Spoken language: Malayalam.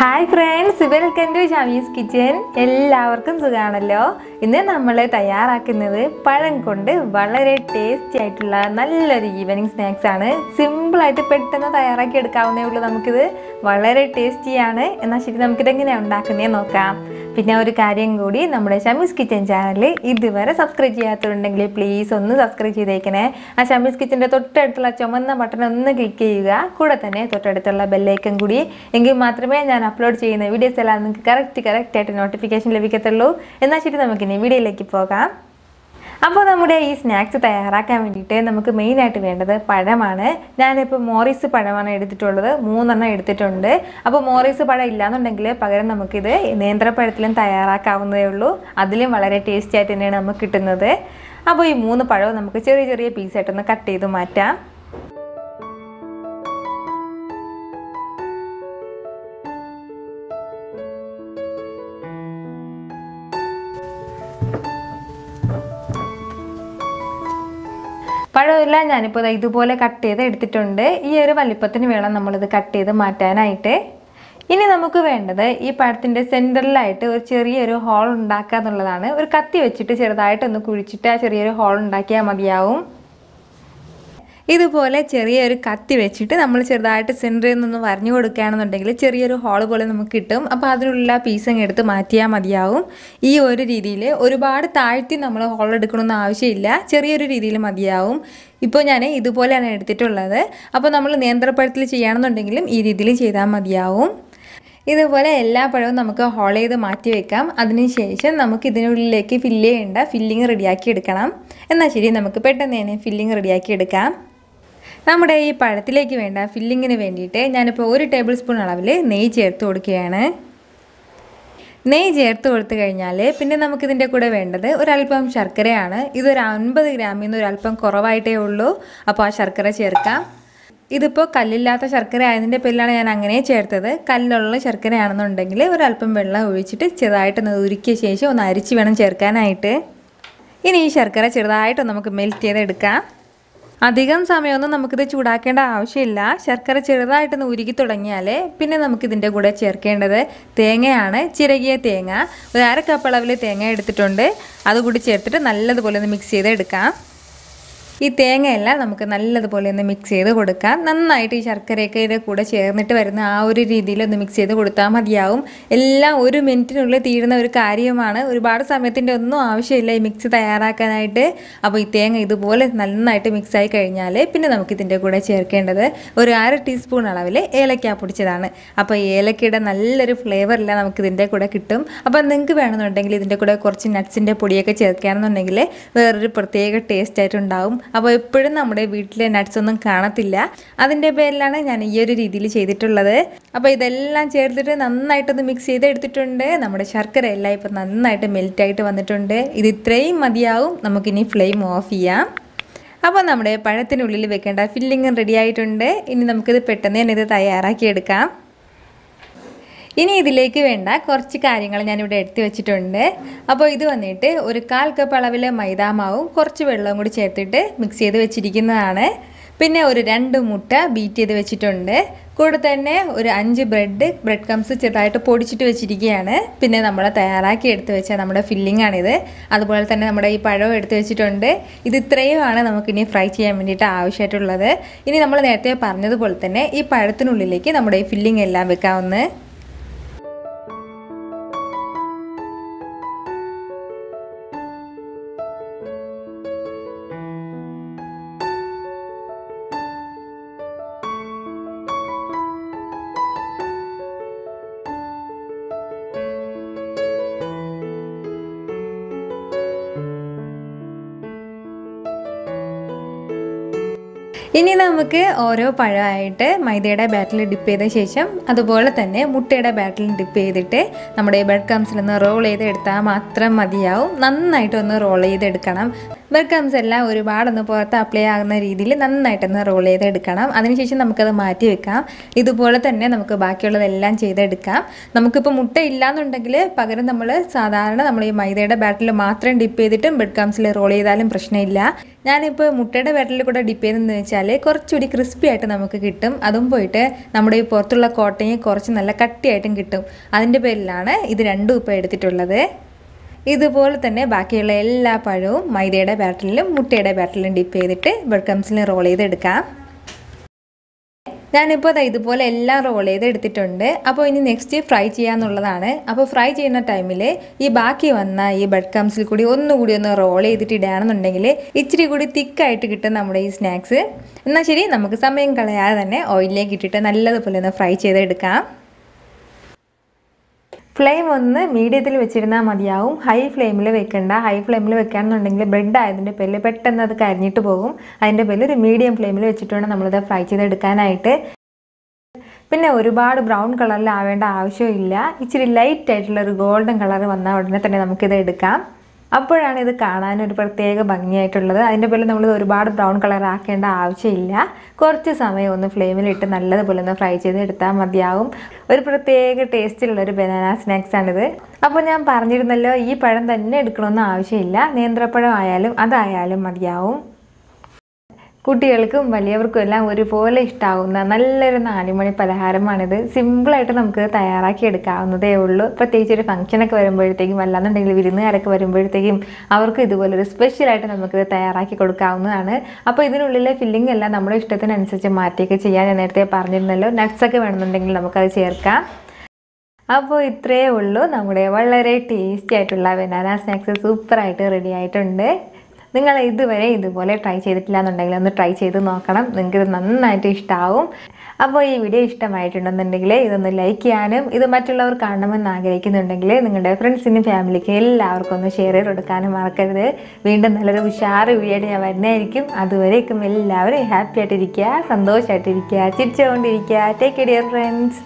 Hi friends, welcome to Shameeskitchen. എല്ലാവർക്കും സുഖാണല്ലോ. ഇന്ന് നമ്മൾ തയ്യാറാക്കുന്നത് പഴം കൊണ്ട് വളരെ ടേസ്റ്റി ആയിട്ടുള്ള നല്ലൊരു ഈവനിംഗ് സ്നാക്സ് ആണ്. സിമ്പിൾ ആയിട്ട് പെട്ടെന്ന് തയ്യാറാക്കി എടുക്കാവുന്നേ ഉള്ളൂ. നമുക്കിത് വളരെ ടേസ്റ്റിയാണ്. എന്നാൽ ശരി നമുക്കിത് എങ്ങനെയാണ് ഉണ്ടാക്കുന്നതെന്ന് നോക്കാം. പിന്നെ ഒരു കാര്യം കൂടി, നമ്മുടെ ഷമീസ്കിച്ചൻ ചാനൽ ഇതുവരെ സബ്സ്ക്രൈബ് ചെയ്യാത്തവരുണ്ടെങ്കിൽ പ്ലീസ് ഒന്ന് സബ്സ്ക്രൈബ് ചെയ്തേക്കണേ. ആ ഷമീസ്കിച്ചൻ്റെ തൊട്ടടുത്തുള്ള ചുമന്ന ബട്ടൺ ഒന്ന് ക്ലിക്ക് ചെയ്യുക. കൂടെ തന്നെ തൊട്ടടുത്തുള്ള ബെല്ലൈക്കൺ കൂടി, എങ്കിൽ മാത്രമേ ഞാൻ അപ്ലോഡ് ചെയ്യുന്ന വീഡിയോസ് എല്ലാം നിങ്ങൾക്ക് കറക്റ്റ് ആയിട്ട് നോട്ടിഫിക്കേഷൻ ലഭിക്കത്തുള്ളൂ. എന്നാൽ ശരി നമുക്കിനി വീഡിയോയിലേക്ക് പോകാം. അപ്പോൾ നമ്മുടെ ഈ സ്നാക്സ് തയ്യാറാക്കാൻ വേണ്ടിയിട്ട് നമുക്ക് മെയിനായിട്ട് വേണ്ടത് പഴമാണ്. ഞാനിപ്പോൾ മോറീസ് പഴമാണ് എടുത്തിട്ടുള്ളത്, 3 എണ്ണം എടുത്തിട്ടുണ്ട്. അപ്പോൾ മോറീസ് പഴം ഇല്ലയെന്നുണ്ടെങ്കിൽ പകരം നമുക്കിത് നേന്ത്രപ്പഴത്തിലും തയ്യാറാക്കാവുന്നതേ ഉള്ളൂ. അതിലും വളരെ ടേസ്റ്റി ആയിട്ട് തന്നെയാണ് നമുക്ക് കിട്ടുന്നത്. അപ്പോൾ ഈ 3 പഴവും നമുക്ക് ചെറിയ പീസായിട്ടൊന്ന് കട്ട് ചെയ്ത് മാറ്റാം. പഴമെല്ലാം ഞാനിപ്പോൾ ഇതുപോലെ കട്ട് ചെയ്ത് എടുത്തിട്ടുണ്ട്. ഈ ഒരു വലിപ്പത്തിന് വേണം നമ്മളിത് കട്ട് ചെയ്ത് മാറ്റാനായിട്ട്. ഇനി നമുക്ക് വേണ്ടത് ഈ പഴത്തിൻ്റെ സെൻറ്ററിലായിട്ട് ഒരു ചെറിയൊരു ഹോൾ ഉണ്ടാക്കുക എന്നുള്ളതാണ്. ഒരു കത്തി വെച്ചിട്ട് ചെറുതായിട്ടൊന്ന് കുഴിച്ചിട്ട് ആ ചെറിയൊരു ഹോൾ ഉണ്ടാക്കിയാൽ മതിയാവും. ഇതുപോലെ ചെറിയൊരു കത്തി വെച്ചിട്ട് നമ്മൾ ചെറുതായിട്ട് സെൻറ്ററിൽ നിന്ന് വരഞ്ഞു കൊടുക്കുകയാണെന്നുണ്ടെങ്കിൽ ചെറിയൊരു ഹോൾ പോലെ നമുക്ക് കിട്ടും. അപ്പോൾ അതിനുള്ള പീസ് അങ്ങ് എടുത്ത് മാറ്റിയാൽ മതിയാവും. ഈ ഒരു രീതിയിൽ ഒരുപാട് താഴ്ത്തി നമ്മൾ ഹോൾ എടുക്കണമെന്ന് ആവശ്യമില്ല, ചെറിയൊരു രീതിയിൽ മതിയാവും. ഇപ്പോൾ ഞാൻ ഇതുപോലെയാണ് എടുത്തിട്ടുള്ളത്. അപ്പോൾ നമ്മൾ നേന്ത്രപ്പഴത്തിൽ ചെയ്യുകയാണെന്നുണ്ടെങ്കിലും ഈ രീതിയിൽ ചെയ്താൽ മതിയാവും. ഇതുപോലെ എല്ലാ പഴവും നമുക്ക് ഹോൾ ചെയ്ത് മാറ്റി വെക്കാം. അതിനുശേഷം നമുക്ക് ഇതിനുള്ളിലേക്ക് ഫില്ല് ചെയ്യേണ്ട ഫില്ലിങ് റെഡിയാക്കി എടുക്കണം. എന്നാൽ ശരി നമുക്ക് പെട്ടെന്ന് തന്നെ ഫില്ലിങ് റെഡിയാക്കി എടുക്കാം. നമ്മുടെ ഈ പഴത്തിലേക്ക് വേണ്ട ഫില്ലിങ്ങിന് വേണ്ടിയിട്ട് ഞാനിപ്പോൾ 1 ടേബിൾ സ്പൂൺ അളവിൽ നെയ്യ് ചേർത്ത് കൊടുക്കുകയാണ്. നെയ്യ് ചേർത്ത് കൊടുത്തു കഴിഞ്ഞാൽ പിന്നെ നമുക്കിതിൻ്റെ കൂടെ വേണ്ടത് ഒരല്പം ശർക്കരയാണ്. ഇതൊരു 50 ഗ്രാമിൽ നിന്ന് ഒരല്പം കുറവായിട്ടേ ഉള്ളൂ. അപ്പോൾ ആ ശർക്കര ചേർക്കാം. ഇതിപ്പോൾ കല്ലില്ലാത്ത ശർക്കര ആയതിൻ്റെ പേരിലാണ് ഞാൻ അങ്ങനെ ചേർത്തത്. കല്ലുള്ള ശർക്കരയാണെന്നുണ്ടെങ്കിൽ ഒരല്പം വെള്ളം ഒഴിച്ചിട്ട് ചെറുതായിട്ടൊന്ന് ഉരുക്കിയ ശേഷം ഒന്ന് അരിച്ച് വേണം ചേർക്കാനായിട്ട്. ഇനി ഈ ശർക്കര ചെറുതായിട്ടൊന്ന് നമുക്ക് മെൽറ്റ് ചെയ്തെടുക്കാം. അധികം സമയമൊന്നും നമുക്കിത് ചൂടാക്കേണ്ട ആവശ്യമില്ല. ശർക്കര ചെറുതായിട്ടൊന്ന് ഉരുക്കി തുടങ്ങിയാൽ പിന്നെ നമുക്കിതിൻ്റെ കൂടെ ചേർക്കേണ്ടത് തേങ്ങയാണ്. ചിരകിയ തേങ്ങ, ഒരു 1/2 കപ്പ് അളവിൽ തേങ്ങ എടുത്തിട്ടുണ്ട്. അതുകൂടി ചേർത്തിട്ട് നല്ലതുപോലെ ഒന്ന് മിക്സ് ചെയ്തെടുക്കാം. ഈ തേങ്ങയെല്ലാം നമുക്ക് നല്ലതുപോലെ ഒന്ന് മിക്സ് ചെയ്ത് കൊടുക്കാം. നന്നായിട്ട് ഈ ശർക്കരയൊക്കെ കൂടെ ചേർന്നിട്ട് വരുന്ന ആ ഒരു രീതിയിലൊന്ന് മിക്സ് ചെയ്ത് കൊടുത്താൽ മതിയാവും. എല്ലാം 1 മിനിറ്റിനുള്ളിൽ തീരുന്ന ഒരു കാര്യമാണ്. ഒരുപാട് സമയത്തിൻ്റെ ഒന്നും ആവശ്യമില്ല ഈ മിക്സ് തയ്യാറാക്കാനായിട്ട്. അപ്പോൾ ഈ തേങ്ങ ഇതുപോലെ നന്നായിട്ട് മിക്സായി കഴിഞ്ഞാൽ പിന്നെ നമുക്കിതിൻ്റെ കൂടെ ചേർക്കേണ്ടത് ഒരു 1/2 ടീസ്പൂൺ അളവിൽ ഏലക്ക പൊടിച്ചതാണ്. അപ്പോൾ ഏലക്കയുടെ നല്ലൊരു ഫ്ലേവറില്ല നമുക്കിതിൻ്റെ കൂടെ കിട്ടും. അപ്പോൾ നിങ്ങൾക്ക് വേണമെന്നുണ്ടെങ്കിൽ ഇതിൻ്റെ കൂടെ കുറച്ച് നട്ട്സിൻ്റെ പൊടിയൊക്കെ ചേർക്കുകയാണെന്നുണ്ടെങ്കിൽ വേറൊരു പ്രത്യേക ടേസ്റ്റ് ആയിട്ടുണ്ടാവും. അപ്പോൾ എപ്പോഴും നമ്മുടെ വീട്ടിലെ നട്ട്സ് ഒന്നും കാണത്തില്ല. അതിൻ്റെ പേരിലാണ് ഞാൻ ഈ ഒരു രീതിയിൽ ചെയ്തിട്ടുള്ളത്. അപ്പോൾ ഇതെല്ലാം ചേർത്തിട്ട് നന്നായിട്ടൊന്ന് മിക്സ് ചെയ്ത് എടുത്തിട്ടുണ്ട്. നമ്മുടെ ശർക്കര എല്ലാം ഇപ്പോൾ നന്നായിട്ട് മെൽറ്റായിട്ട് വന്നിട്ടുണ്ട്. ഇത് ഇത്രയും മതിയാവും. നമുക്കിനി ഫ്ലെയിം ഓഫ് ചെയ്യാം. അപ്പോൾ നമ്മുടെ പഴത്തിനുള്ളിൽ വെക്കേണ്ട ഫില്ലിങ് റെഡി ആയിട്ടുണ്ട്. ഇനി നമുക്കിത് പെട്ടെന്ന് തന്നെ ഇത് തയ്യാറാക്കിയെടുക്കാം. ഇനി ഇതിലേക്ക് വേണ്ട കുറച്ച് കാര്യങ്ങൾ ഞാനിവിടെ എടുത്ത് വെച്ചിട്ടുണ്ട്. അപ്പോൾ ഇത് വന്നിട്ട് ഒരു 1/4 കപ്പ് അളവിൽ മൈദാമാവും കുറച്ച് വെള്ളവും കൂടി ചേർത്തിട്ട് മിക്സ് ചെയ്ത് വെച്ചിരിക്കുന്നതാണ്. പിന്നെ ഒരു 2 മുട്ട ബീറ്റ് ചെയ്ത് വെച്ചിട്ടുണ്ട്. കൂടെ തന്നെ ഒരു 5 ബ്രെഡ് ക്രംസ് ചെറുതായിട്ട് പൊടിച്ചിട്ട് വെച്ചിരിക്കുകയാണ്. പിന്നെ നമ്മൾ തയ്യാറാക്കി എടുത്ത് വെച്ച നമ്മുടെ ഫില്ലിംഗ് ആണിത്. അതുപോലെ തന്നെ നമ്മുടെ ഈ പഴവും എടുത്ത് വെച്ചിട്ടുണ്ട്. ഇത് ഇത്രയുമാണ് നമുക്കിനി ഫ്രൈ ചെയ്യാൻ വേണ്ടിയിട്ട് ആവശ്യമായിട്ടുള്ളത്. ഇനി നമ്മൾ നേരത്തെ പറഞ്ഞതുപോലെ തന്നെ ഈ പഴത്തിനുള്ളിലേക്ക് നമ്മുടെ ഈ ഫില്ലിംഗ് എല്ലാം വെക്കാവുന്ന. ഇനി നമുക്ക് ഓരോ പഴമായിട്ട് മൈദയുടെ ബാറ്ററിൽ ഡിപ്പ് ചെയ്ത ശേഷം അതുപോലെ തന്നെ മുട്ടയുടെ ബാറ്ററിൽ ഡിപ്പ് ചെയ്തിട്ട് നമ്മുടെ ബ്രെഡ് ക്രംസിൽ ഒന്ന് റോൾ ചെയ്തെടുത്താൽ മാത്രം മതിയാവും. നന്നായിട്ടൊന്ന് റോൾ ചെയ്തെടുക്കണം. ബ്രെഡ് ക്രംസ് എല്ലാം ഒരുപാടൊന്ന് പുറത്ത് അപ്ലൈ ആകുന്ന രീതിയിൽ നന്നായിട്ടൊന്ന് റോൾ ചെയ്തെടുക്കണം. അതിനുശേഷം നമുക്കത് മാറ്റി വെക്കാം. ഇതുപോലെ തന്നെ നമുക്ക് ബാക്കിയുള്ളതെല്ലാം ചെയ്തെടുക്കാം. നമുക്കിപ്പോൾ മുട്ട ഇല്ലാന്നുണ്ടെങ്കിൽ പകരം നമ്മൾ സാധാരണ നമ്മൾ ഈ മൈദയുടെ ബാറ്ററിൽ മാത്രം ഡിപ്പ് ചെയ്തിട്ടും ബ്രെഡ് ക്രംസിൽ റോൾ ചെയ്താലും പ്രശ്നമില്ല. ഞാനിപ്പോൾ മുട്ടയുടെ ബാറ്ററിൽ കൂടെ ഡിപ്പ് ചെയ്തെന്ന് വെച്ചാൽ കുറച്ചുകൂടി ക്രിസ്പി ആയിട്ട് നമുക്ക് കിട്ടും. അതും പോയിട്ട് നമ്മുടെ ഈ പുറത്തുള്ള കോട്ടയും കുറച്ച് നല്ല കട്ടിയായിട്ടും കിട്ടും. അതിൻ്റെ പേരിലാണ് ഇത് രണ്ടും ഇപ്പോൾ എടുത്തിട്ടുള്ളത്. ഇതുപോലെ തന്നെ ബാക്കിയുള്ള എല്ലാ പഴവും മൈദയുടെ ബാറ്ററിലും മുട്ടയുടെ ബാറ്ററിലും ഡിപ്പ് ചെയ്തിട്ട് ബ്രെഡ് ക്രംസിൽ റോൾ ചെയ്തെടുക്കാം. ഞാനിപ്പോൾ ഇതുപോലെ എല്ലാം റോൾ ചെയ്ത് എടുത്തിട്ടുണ്ട്. അപ്പോൾ ഇനി നെക്സ്റ്റ് ഫ്രൈ ചെയ്യാന്നുള്ളതാണ്. അപ്പോൾ ഫ്രൈ ചെയ്യുന്ന ടൈമിൽ ഈ ബാക്കി വന്ന ഈ ബ്രെഡ് ക്രംസിൽ കൂടി ഒന്നുകൂടി ഒന്ന് റോൾ ചെയ്തിട്ട് ഇടുകയാണെന്നുണ്ടെങ്കിൽ ഇച്ചിരി കൂടി തിക്കായിട്ട് കിട്ടും നമ്മുടെ ഈ സ്നാക്സ്. എന്നാൽ ശരി, നമുക്ക് സമയം കളയാതെ തന്നെ ഓയിലിലേക്ക് ഇട്ടിട്ട് നല്ലതുപോലെ ഒന്ന് ഫ്രൈ ചെയ്തെടുക്കാം. ഫ്ലെയിം ഒന്ന് മീഡിയത്തിൽ വെച്ചിരുന്നാൽ മതിയാവും. ഹൈ ഫ്ലെയിമിൽ വെക്കണ്ട. ഹൈ ഫ്ലെയിമിൽ വെക്കുകയാണെന്നുണ്ടെങ്കിൽ ബ്രെഡ് ആയതിൻ്റെ പേരിൽ പെട്ടെന്ന് അത് കരിഞ്ഞിട്ട് പോകും. അതിൻ്റെ പേരിൽ ഒരു മീഡിയം ഫ്ലെയിമിൽ വെച്ചിട്ട് വേണം നമ്മളിത് ഫ്രൈ ചെയ്തെടുക്കാനായിട്ട്. പിന്നെ ഒരുപാട് ബ്രൗൺ കളറിലാവേണ്ട ആവശ്യമില്ല. ഇച്ചിരി ലൈറ്റ് ആയിട്ടുള്ള ഒരു ഗോൾഡൻ കളർ വന്നാൽ ഉടനെ തന്നെ നമുക്കിത് എടുക്കാം. അപ്പോഴാണ് ഇത് കാണാനൊരു പ്രത്യേക ഭംഗിയായിട്ടുള്ളത്. അതിൻ്റെ പേരിൽ നമ്മളിത് ഒരുപാട് ബ്രൗൺ കളർ ആക്കേണ്ട ആവശ്യമില്ല. കുറച്ച് സമയം ഒന്ന് ഫ്ലെയിമിലിട്ട് നല്ലതുപോലെ ഒന്ന് ഫ്രൈ ചെയ്തെടുത്താൽ മതിയാവും. ഒരു പ്രത്യേക ടേസ്റ്റിലുള്ളൊരു ബനാന സ്നാക്സാണിത്. അപ്പോൾ ഞാൻ പറഞ്ഞിരുന്നല്ലോ, ഈ പഴം തന്നെ എടുക്കണമെന്ന് ആവശ്യമില്ല. നേന്ത്രപ്പഴം ആയാലും അതായാലും മതിയാവും. കുട്ടികൾക്കും വലിയവർക്കും എല്ലാം ഒരുപോലെ ഇഷ്ടമാവുന്ന നല്ലൊരു 4 മണി പലഹാരമാണിത്. സിമ്പിളായിട്ട് നമുക്ക് തയ്യാറാക്കി എടുക്കാവുന്നതേ ഉള്ളൂ. പ്രത്യേകിച്ച് ഒരു ഫംഗ്ഷനൊക്കെ വരുമ്പോഴത്തേക്കും, അല്ലാന്നുണ്ടെങ്കിൽ വിരുന്നുകാരൊക്കെ വരുമ്പോഴത്തേക്കും അവർക്ക് ഇതുപോലൊരു സ്പെഷ്യലായിട്ട് നമുക്കിത് തയ്യാറാക്കി കൊടുക്കാവുന്നതാണ്. അപ്പോൾ ഇതിനുള്ളിലെ ഫില്ലിംഗ് എല്ലാം നമ്മുടെ ഇഷ്ടത്തിനനുസരിച്ച് മാറ്റിയൊക്കെ ചെയ്യാൻ ഞാൻ നേരത്തെ പറഞ്ഞിരുന്നല്ലോ. നട്ട്സൊക്കെ വേണമെന്നുണ്ടെങ്കിൽ നമുക്കത് ചേർക്കാം. അപ്പോൾ ഇത്രയേ ഉള്ളൂ. നമ്മുടെ വളരെ ടേസ്റ്റി ആയിട്ടുള്ള ബനാന സ്നാക്സ് സൂപ്പറായിട്ട് റെഡി ആയിട്ടുണ്ട്. നിങ്ങൾ ഇതുവരെ ഇതുപോലെ ട്രൈ ചെയ്തിട്ടില്ല എന്നുണ്ടെങ്കിൽ ഒന്ന് ട്രൈ ചെയ്ത് നോക്കണം. നിങ്ങൾക്കിത് നന്നായിട്ട് ഇഷ്ടമാവും. അപ്പോൾ ഈ വീഡിയോ ഇഷ്ടമായിട്ടുണ്ടെന്നുണ്ടെങ്കിൽ ഇതൊന്ന് ലൈക്ക് ചെയ്യാനും ഇത് മറ്റുള്ളവർ കാണണമെന്ന് ആഗ്രഹിക്കുന്നുണ്ടെങ്കിൽ നിങ്ങളുടെ ഫ്രണ്ട്സിനും ഫാമിലിക്കും എല്ലാവർക്കും ഒന്ന് ഷെയർ ചെയ്ത് കൊടുക്കാനും മറക്കരുത്. വീണ്ടും നല്ലൊരു ഉഷാറ് വീഡിയോ ഞാൻ വരുന്നതായിരിക്കും. അതുവരേക്കും എല്ലാവരും ഹാപ്പി ആയിട്ടിരിക്കുക, സന്തോഷമായിട്ടിരിക്കുക, ചിരിച്ചുകൊണ്ടിരിക്കുക. Take care dear friends.